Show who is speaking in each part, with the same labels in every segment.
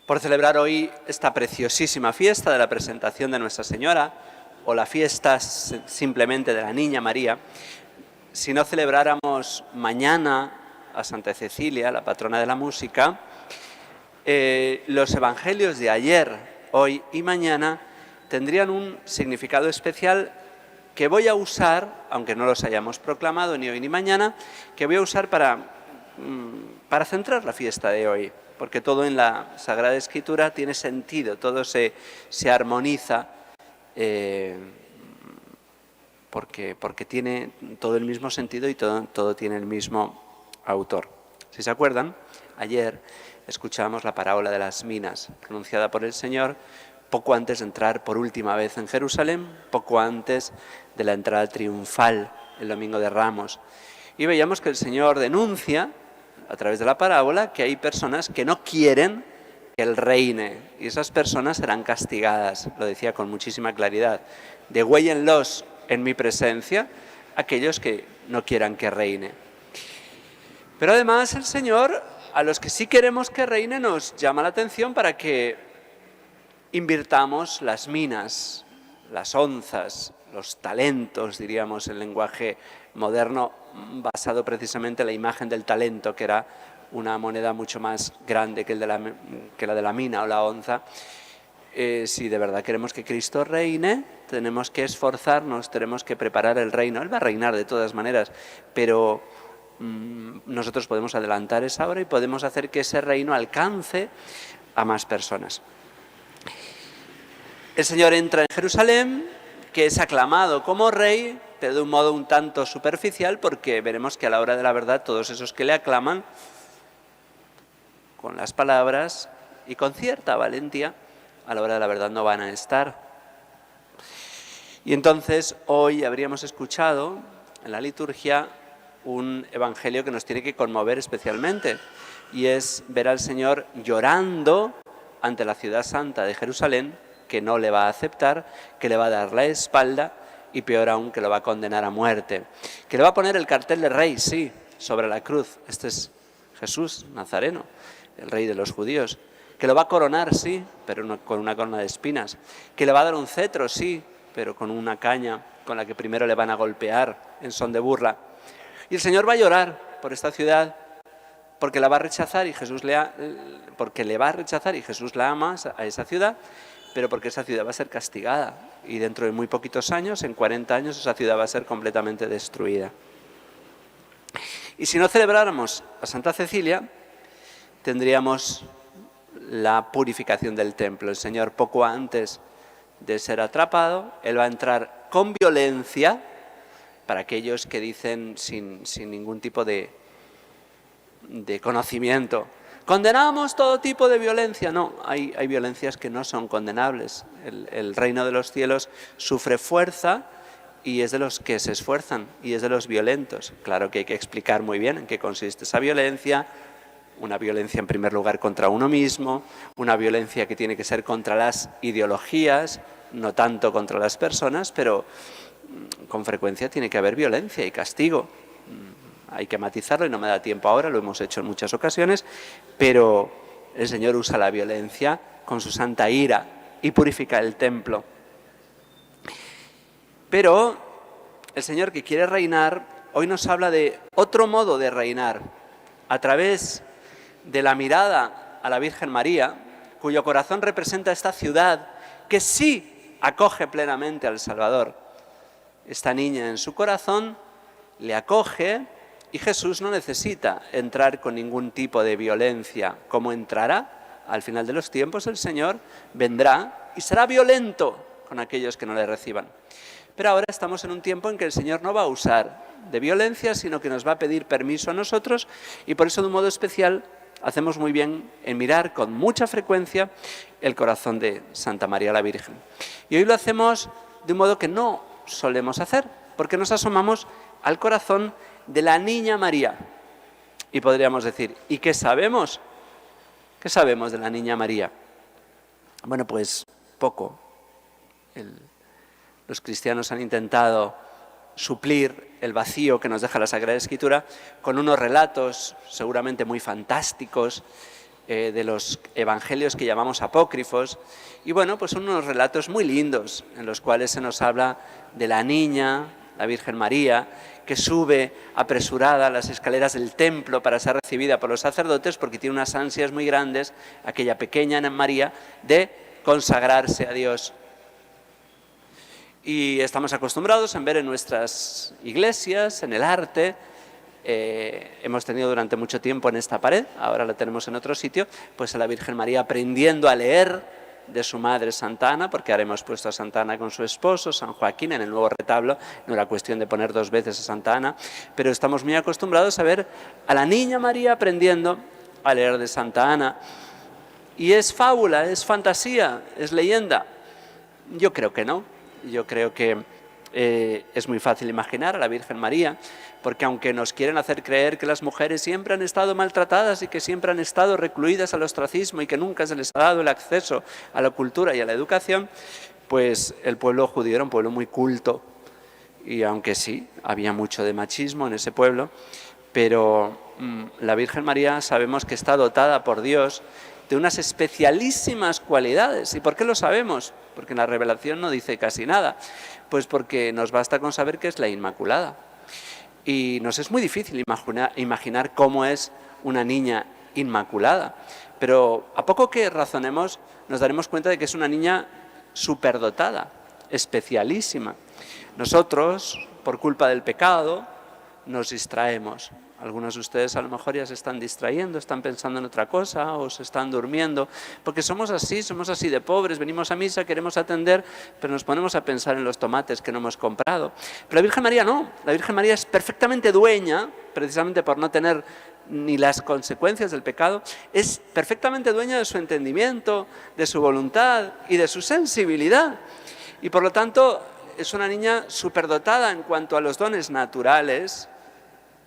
Speaker 1: por celebrar hoy esta preciosísima fiesta de la presentación de Nuestra Señora, o la fiesta simplemente de la Niña María, si no celebráramos mañana a Santa Cecilia, la patrona de la música, los evangelios de ayer, hoy y mañana tendrían un significado especial que voy a usar, aunque no los hayamos proclamado ni hoy ni mañana, que voy a usar para centrar la fiesta de hoy, porque todo en la Sagrada Escritura tiene sentido, todo se armoniza, porque tiene todo el mismo sentido y todo tiene el mismo autor. Si se acuerdan, ayer escuchamos la parábola de las minas, pronunciada por el Señor poco antes de entrar por última vez en Jerusalén, poco antes de la entrada triunfal el Domingo de Ramos. Y veíamos que el Señor denuncia, a través de la parábola, que hay personas que no quieren que Él reine, y esas personas serán castigadas, lo decía con muchísima claridad. Degüéllenlos en mi presencia aquellos que no quieran que reine. Pero además el Señor, a los que sí queremos que reine, nos llama la atención para que invirtamos las minas, las onzas, los talentos, diríamos en lenguaje moderno, basado precisamente en la imagen del talento, que era una moneda mucho más grande que la de la mina o la onza. Si de verdad queremos que Cristo reine, tenemos que esforzarnos, tenemos que preparar el reino. Él va a reinar de todas maneras, pero nosotros podemos adelantar esa hora y podemos hacer que ese reino alcance a más personas. El Señor entra en Jerusalén, que es aclamado como rey, pero de un modo un tanto superficial, porque veremos que a la hora de la verdad todos esos que le aclaman, con las palabras y con cierta valentía, a la hora de la verdad no van a estar. Y entonces hoy habríamos escuchado en la liturgia un evangelio que nos tiene que conmover especialmente, y es ver al Señor llorando ante la ciudad santa de Jerusalén, que no le va a aceptar, que le va a dar la espalda y peor aún que lo va a condenar a muerte. Que le va a poner el cartel de rey, sí, sobre la cruz. Este es Jesús Nazareno, el rey de los judíos. Que lo va a coronar, sí, pero con una corona de espinas. Que le va a dar un cetro, sí, pero con una caña con la que primero le van a golpear en son de burla. Y el Señor va a llorar por esta ciudad porque la va a rechazar y porque le va a rechazar y Jesús la ama a esa ciudad, pero porque esa ciudad va a ser castigada y dentro de muy poquitos años, en 40 años, esa ciudad va a ser completamente destruida. Y si no celebráramos a Santa Cecilia, tendríamos la purificación del templo. El Señor, poco antes de ser atrapado, Él va a entrar con violencia, para aquellos que dicen sin ningún tipo de conocimiento: condenamos todo tipo de violencia. No, hay violencias que no son condenables. El reino de los cielos sufre fuerza y es de los que se esfuerzan y es de los violentos. Claro que hay que explicar muy bien en qué consiste esa violencia. Una violencia en primer lugar contra uno mismo, una violencia que tiene que ser contra las ideologías, no tanto contra las personas, pero con frecuencia tiene que haber violencia y castigo. Hay que matizarlo y no me da tiempo ahora, lo hemos hecho en muchas ocasiones, pero el Señor usa la violencia con su santa ira y purifica el templo. Pero el Señor, que quiere reinar, hoy nos habla de otro modo de reinar, a través de la mirada a la Virgen María, cuyo corazón representa esta ciudad que sí acoge plenamente al Salvador. Esta niña en su corazón le acoge y Jesús no necesita entrar con ningún tipo de violencia. ¿Cómo entrará? Al final de los tiempos el Señor vendrá y será violento con aquellos que no le reciban. Pero ahora estamos en un tiempo en que el Señor no va a usar de violencia, sino que nos va a pedir permiso a nosotros, y por eso de un modo especial hacemos muy bien en mirar con mucha frecuencia el corazón de Santa María la Virgen. Y hoy lo hacemos de un modo que no solemos hacer, porque nos asomamos al corazón de la Niña María. Y podríamos decir, ¿y qué sabemos? ¿Qué sabemos de la Niña María? Bueno, pues poco. Los cristianos han intentado suplir el vacío que nos deja la Sagrada Escritura con unos relatos seguramente muy fantásticos, de los evangelios que llamamos apócrifos. Y bueno, pues son unos relatos muy lindos en los cuales se nos habla de la niña, la Virgen María, que sube apresurada a las escaleras del templo para ser recibida por los sacerdotes porque tiene unas ansias muy grandes, aquella pequeña María, de consagrarse a Dios. Y estamos acostumbrados a ver en nuestras iglesias, en el arte, hemos tenido durante mucho tiempo en esta pared, ahora la tenemos en otro sitio, pues a la Virgen María aprendiendo a leer de su madre Santa Ana, porque ahora hemos puesto a Santa Ana con su esposo, San Joaquín, en el nuevo retablo. No era cuestión de poner 2 veces a Santa Ana, pero estamos muy acostumbrados a ver a la niña María aprendiendo a leer de Santa Ana. Y es fábula, es fantasía, es leyenda. Yo creo que no. Yo creo que es muy fácil imaginar a la Virgen María, porque aunque nos quieren hacer creer que las mujeres siempre han estado maltratadas y que siempre han estado recluidas al ostracismo y que nunca se les ha dado el acceso a la cultura y a la educación, pues el pueblo judío era un pueblo muy culto. Y aunque sí, había mucho de machismo en ese pueblo, pero la Virgen María sabemos que está dotada por Dios de unas especialísimas cualidades. ¿Y por qué lo sabemos? Porque en la revelación no dice casi nada. Pues porque nos basta con saber que es la Inmaculada. Y nos es muy difícil imaginar cómo es una niña inmaculada. Pero a poco que razonemos, nos daremos cuenta de que es una niña superdotada, especialísima. Nosotros, por culpa del pecado, nos distraemos. Algunos de ustedes a lo mejor ya se están distrayendo, están pensando en otra cosa o se están durmiendo, porque somos así de pobres, venimos a misa, queremos atender, pero nos ponemos a pensar en los tomates que no hemos comprado. Pero la Virgen María no, la Virgen María es perfectamente dueña, precisamente por no tener ni las consecuencias del pecado, es perfectamente dueña de su entendimiento, de su voluntad y de su sensibilidad. Y por lo tanto es una niña superdotada en cuanto a los dones naturales,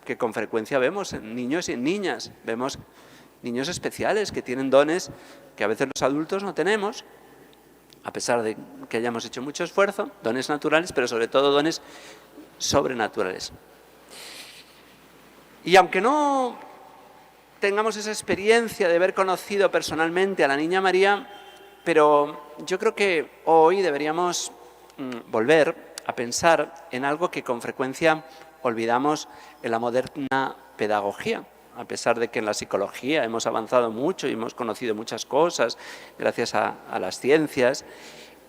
Speaker 1: que con frecuencia vemos en niños y en niñas. Vemos niños especiales que tienen dones que a veces los adultos no tenemos, a pesar de que hayamos hecho mucho esfuerzo, dones naturales, pero sobre todo dones sobrenaturales. Y aunque no tengamos esa experiencia de haber conocido personalmente a la niña María, pero yo creo que hoy deberíamos volver a pensar en algo que con frecuencia olvidamos en la moderna pedagogía, a pesar de que en la psicología hemos avanzado mucho y hemos conocido muchas cosas gracias a las ciencias,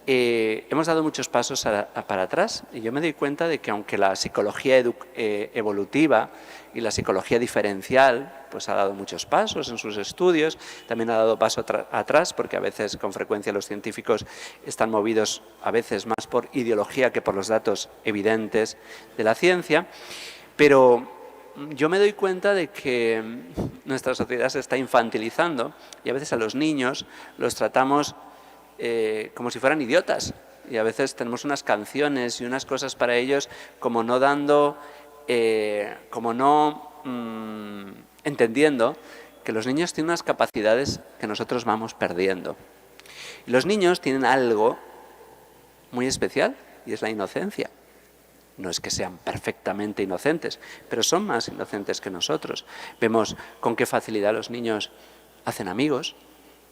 Speaker 1: hemos dado muchos pasos para atrás. Y yo me doy cuenta de que aunque la psicología evolutiva y la psicología diferencial pues ha dado muchos pasos en sus estudios, también ha dado paso atrás, porque a veces con frecuencia los científicos están movidos a veces más por ideología que por los datos evidentes de la ciencia, pero yo me doy cuenta de que nuestra sociedad se está infantilizando y a veces a los niños los tratamos como si fueran idiotas, y a veces tenemos unas canciones y unas cosas para ellos como no dando, entendiendo que los niños tienen unas capacidades que nosotros vamos perdiendo. Y los niños tienen algo muy especial y es la inocencia. No es que sean perfectamente inocentes, pero son más inocentes que nosotros. Vemos con qué facilidad los niños hacen amigos,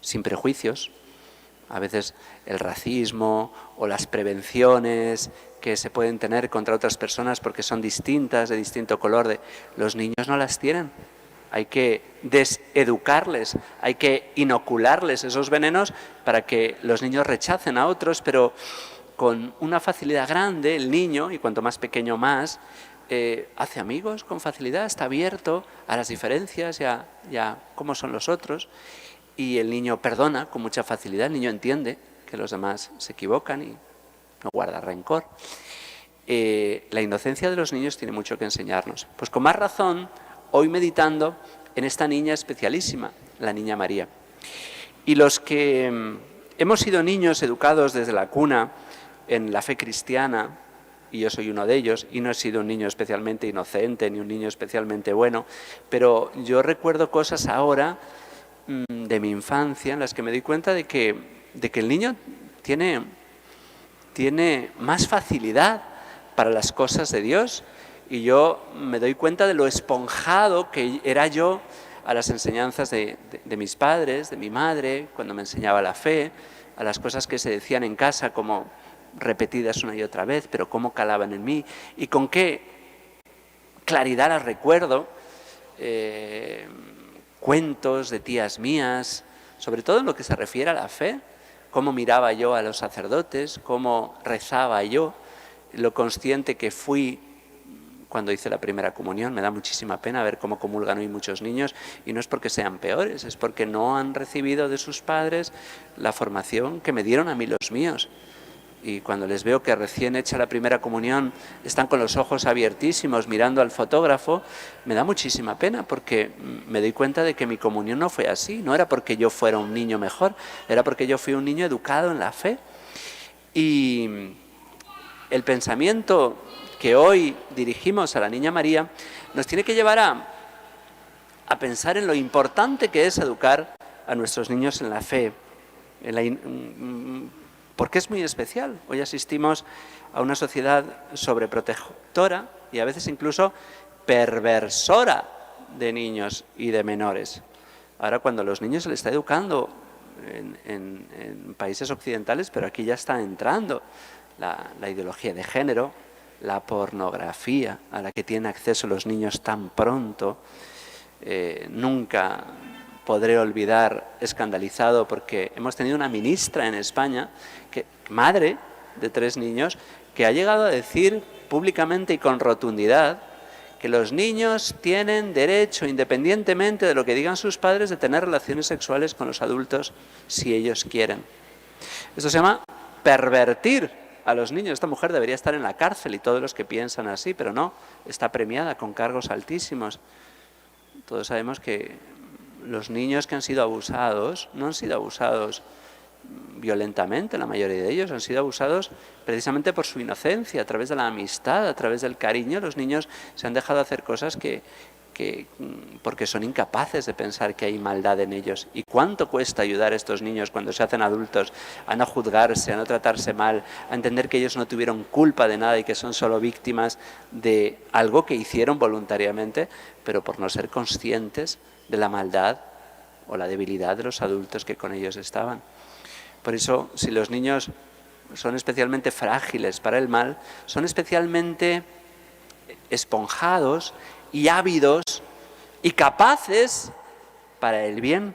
Speaker 1: sin prejuicios. A veces el racismo o las prevenciones que se pueden tener contra otras personas porque son distintas, de distinto color, los niños no las tienen. Hay que deseducarles, hay que inocularles esos venenos para que los niños rechacen a otros, pero con una facilidad grande el niño, y cuanto más pequeño más, hace amigos con facilidad, está abierto a las diferencias y a cómo son los otros. Y el niño perdona con mucha facilidad, el niño entiende que los demás se equivocan y no guarda rencor. La inocencia de los niños tiene mucho que enseñarnos. Pues con más razón, hoy meditando en esta niña especialísima, la niña María. Y los que hemos sido niños educados desde la cuna en la fe cristiana, y yo soy uno de ellos, y no he sido un niño especialmente inocente ni un niño especialmente bueno, pero yo recuerdo cosas ahora de mi infancia en las que me di cuenta de que el niño tiene más facilidad para las cosas de Dios, y yo me doy cuenta de lo esponjado que era yo a las enseñanzas de mis padres, de mi madre, cuando me enseñaba la fe, a las cosas que se decían en casa como repetidas una y otra vez, pero cómo calaban en mí y con qué claridad las recuerdo. Cuentos de tías mías, sobre todo en lo que se refiere a la fe, cómo miraba yo a los sacerdotes, cómo rezaba yo, lo consciente que fui cuando hice la primera comunión. Me da muchísima pena ver cómo comulgan hoy muchos niños, y no es porque sean peores, es porque no han recibido de sus padres la formación que me dieron a mí los míos. Y cuando les veo que recién hecha la primera comunión están con los ojos abiertísimos mirando al fotógrafo, me da muchísima pena, porque me doy cuenta de que mi comunión no fue así. No era porque yo fuera un niño mejor, era porque yo fui un niño educado en la fe. Y el pensamiento que hoy dirigimos a la Niña María nos tiene que llevar a pensar en lo importante que es educar a nuestros niños en la fe, porque es muy especial. Hoy asistimos a una sociedad sobreprotectora y a veces incluso perversora de niños y de menores. Ahora, cuando a los niños se les está educando en países occidentales, pero aquí ya está entrando la ideología de género, la pornografía a la que tienen acceso los niños tan pronto. Nunca podré olvidar, escandalizado, porque hemos tenido una ministra en España, madre de 3 niños, que ha llegado a decir públicamente y con rotundidad que los niños tienen derecho, independientemente de lo que digan sus padres, de tener relaciones sexuales con los adultos si ellos quieren. Esto se llama pervertir a los niños. Esta mujer debería estar en la cárcel, y todos los que piensan así, pero no, está premiada con cargos altísimos. Todos sabemos que los niños que han sido abusados no han sido abusados violentamente, la mayoría de ellos han sido abusados precisamente por su inocencia, a través de la amistad, a través del cariño. Los niños se han dejado hacer cosas porque son incapaces de pensar que hay maldad en ellos. ¿Y cuánto cuesta ayudar a estos niños cuando se hacen adultos a no juzgarse, a no tratarse mal, a entender que ellos no tuvieron culpa de nada y que son solo víctimas de algo que hicieron voluntariamente, pero por no ser conscientes de la maldad o la debilidad de los adultos que con ellos estaban? Por eso, si los niños son especialmente frágiles para el mal, son especialmente esponjados y ávidos y capaces para el bien.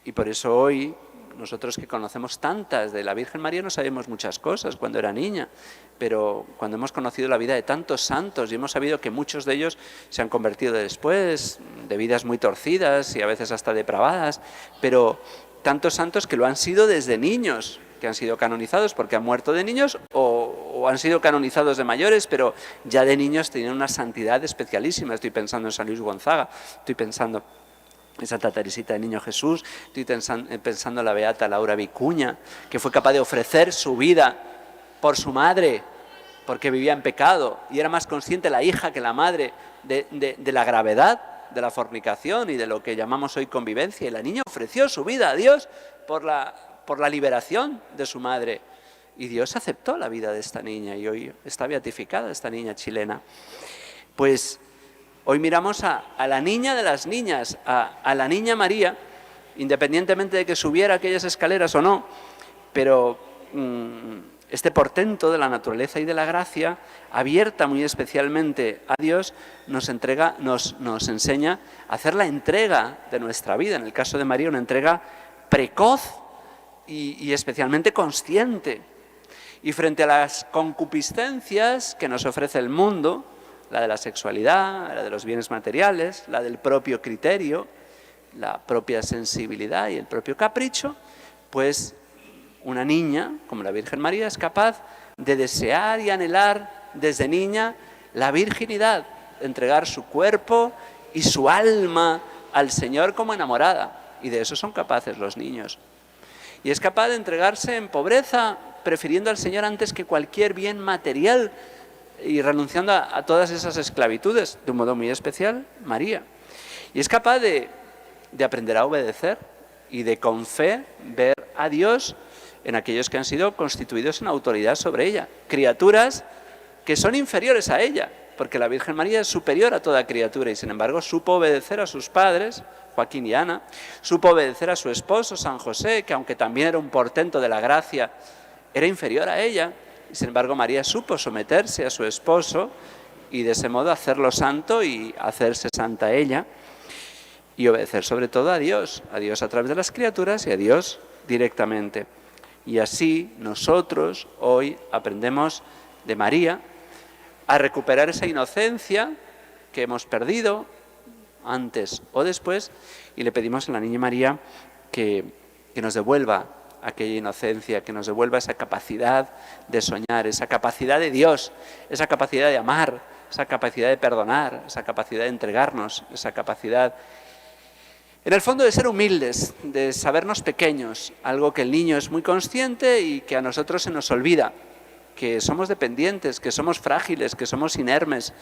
Speaker 1: Y por eso hoy, nosotros que conocemos tantas de la Virgen María, no sabemos muchas cosas cuando era niña, pero cuando hemos conocido la vida de tantos santos y hemos sabido que muchos de ellos se han convertido después de vidas muy torcidas y a veces hasta depravadas, pero tantos santos que lo han sido desde niños, que han sido canonizados porque han muerto de niños o han sido canonizados de mayores, pero ya de niños tenían una santidad especialísima. Estoy pensando en San Luis Gonzaga, estoy pensando en Santa Teresita de Niño Jesús, estoy pensando en la beata Laura Vicuña, que fue capaz de ofrecer su vida por su madre, porque vivía en pecado, y era más consciente la hija que la madre de la gravedad de la fornicación y de lo que llamamos hoy convivencia. Y la niña ofreció su vida a Dios por la liberación de su madre. Y Dios aceptó la vida de esta niña, y hoy está beatificada esta niña chilena. Pues hoy miramos a la niña de las niñas, a la Niña María, independientemente de que subiera aquellas escaleras o no, pero este portento de la naturaleza y de la gracia, abierta muy especialmente a Dios, nos enseña a hacer la entrega de nuestra vida. En el caso de María, una entrega precoz y especialmente consciente. Y frente a las concupiscencias que nos ofrece el mundo, la de la sexualidad, la de los bienes materiales, la del propio criterio, la propia sensibilidad y el propio capricho, pues una niña, como la Virgen María, es capaz de desear y anhelar desde niña la virginidad, de entregar su cuerpo y su alma al Señor como enamorada. Y de eso son capaces los niños. Y es capaz de entregarse en pobreza, prefiriendo al Señor antes que cualquier bien material y renunciando a todas esas esclavitudes, de un modo muy especial, María. Y es capaz de aprender a obedecer y de con fe ver a Dios en aquellos que han sido constituidos en autoridad sobre ella, criaturas que son inferiores a ella, porque la Virgen María es superior a toda criatura y sin embargo supo obedecer a sus padres, Joaquín y Ana, supo obedecer a su esposo, San José, que aunque también era un portento de la gracia, era inferior a ella. Y sin embargo María supo someterse a su esposo y de ese modo hacerlo santo y hacerse santa ella y obedecer sobre todo a Dios a través de las criaturas y a Dios directamente. Y así nosotros hoy aprendemos de María a recuperar esa inocencia que hemos perdido antes o después y le pedimos a la Niña María que nos devuelva aquella inocencia, que nos devuelva esa capacidad de soñar, esa capacidad de Dios, esa capacidad de amar, esa capacidad de perdonar, esa capacidad de entregarnos, esa capacidad, en el fondo, de ser humildes, de sabernos pequeños, algo que el niño es muy consciente y que a nosotros se nos olvida, que somos dependientes, que somos frágiles, que somos inermes.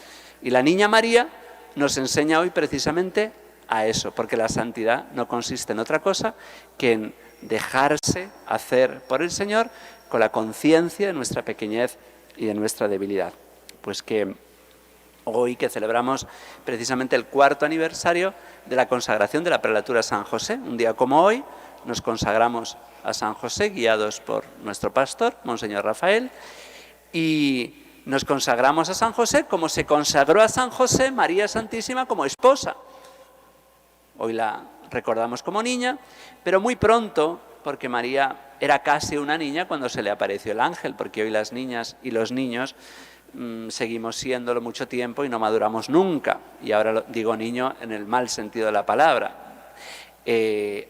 Speaker 1: Y la Niña María nos enseña hoy precisamente a eso, porque la santidad no consiste en otra cosa que en dejarse hacer por el Señor con la conciencia de nuestra pequeñez y de nuestra debilidad. Pues que hoy, que celebramos precisamente el 4º aniversario de la consagración de la prelatura a San José, un día como hoy, nos consagramos a San José, guiados por nuestro pastor, Monseñor Rafael, y nos consagramos a San José como se consagró a San José María Santísima como esposa. Hoy la recordamos como niña, pero muy pronto, porque María era casi una niña cuando se le apareció el ángel, porque hoy las niñas y los niños seguimos siéndolo mucho tiempo y no maduramos nunca. Y ahora digo niño en el mal sentido de la palabra.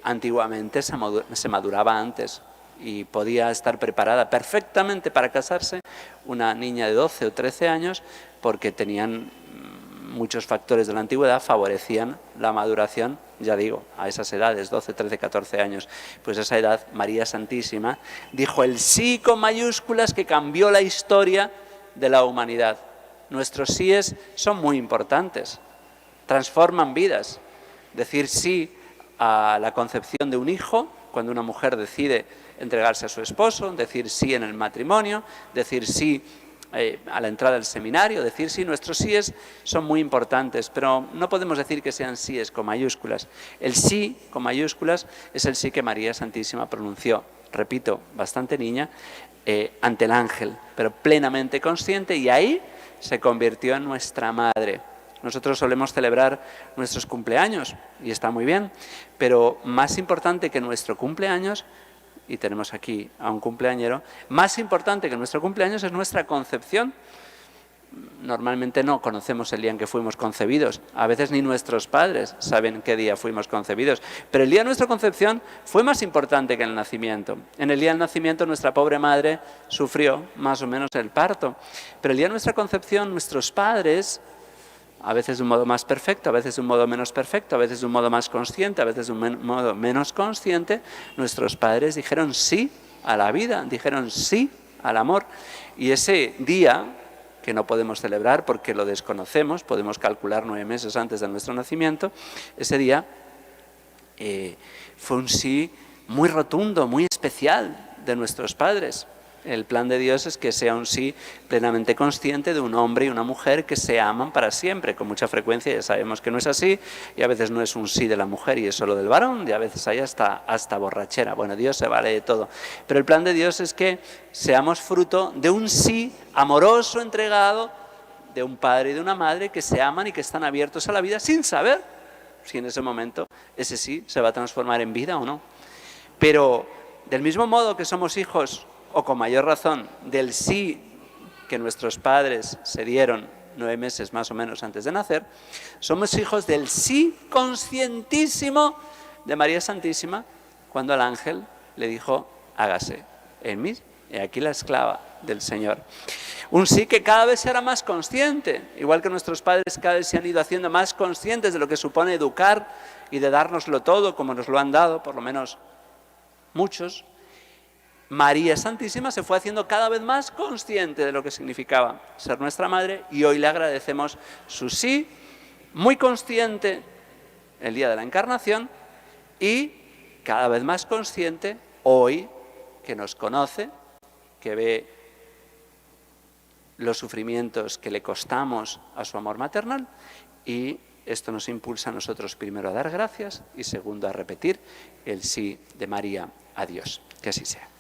Speaker 1: Antiguamente se maduraba antes y podía estar preparada perfectamente para casarse una niña de 12 o 13 años porque tenían muchos factores de la antigüedad favorecían la maduración, ya digo, a esas edades, 12, 13, 14 años. Pues a esa edad María Santísima dijo el sí con mayúsculas que cambió la historia de la humanidad. Nuestros síes son muy importantes, transforman vidas. Decir sí a la concepción de un hijo, cuando una mujer decide entregarse a su esposo, decir sí en el matrimonio, decir sí a la entrada al seminario, decir sí, nuestros síes son muy importantes, pero no podemos decir que sean síes con mayúsculas. El sí con mayúsculas es el sí que María Santísima pronunció, repito, bastante niña, ante el ángel, pero plenamente consciente, y ahí se convirtió en nuestra madre. Nosotros solemos celebrar nuestros cumpleaños, y está muy bien, pero más importante que nuestro cumpleaños, y tenemos aquí a un cumpleañero, más importante que nuestro cumpleaños es nuestra concepción. Normalmente no conocemos el día en que fuimos concebidos, a veces ni nuestros padres saben qué día fuimos concebidos, pero el día de nuestra concepción fue más importante que el nacimiento. En el día del nacimiento nuestra pobre madre sufrió más o menos el parto, pero el día de nuestra concepción nuestros padres, a veces de un modo más perfecto, a veces de un modo menos perfecto, a veces de un modo más consciente, a veces de un modo menos consciente, nuestros padres dijeron sí a la vida, dijeron sí al amor. Y ese día, que no podemos celebrar porque lo desconocemos, podemos calcular 9 meses antes de nuestro nacimiento, ese día fue un sí muy rotundo, muy especial de nuestros padres. El plan de Dios es que sea un sí plenamente consciente de un hombre y una mujer que se aman para siempre. Con mucha frecuencia ya sabemos que no es así, y a veces no es un sí de la mujer y es solo del varón, y a veces hay hasta borrachera. Bueno, Dios se vale de todo. Pero el plan de Dios es que seamos fruto de un sí amoroso, entregado, de un padre y de una madre que se aman y que están abiertos a la vida sin saber si en ese momento ese sí se va a transformar en vida o no. Pero del mismo modo que somos hijos, o con mayor razón, del sí que nuestros padres se dieron 9 meses más o menos antes de nacer, somos hijos del sí conscientísimo de María Santísima cuando el ángel le dijo, hágase en mí, y aquí la esclava del Señor. Un sí que cada vez será más consciente, igual que nuestros padres cada vez se han ido haciendo más conscientes de lo que supone educar y de dárnoslo todo como nos lo han dado, por lo menos muchos. María Santísima se fue haciendo cada vez más consciente de lo que significaba ser nuestra madre, y hoy le agradecemos su sí, muy consciente el día de la Encarnación, y cada vez más consciente hoy que nos conoce, que ve los sufrimientos que le costamos a su amor maternal, y esto nos impulsa a nosotros primero a dar gracias y segundo a repetir el sí de María a Dios. Que así sea.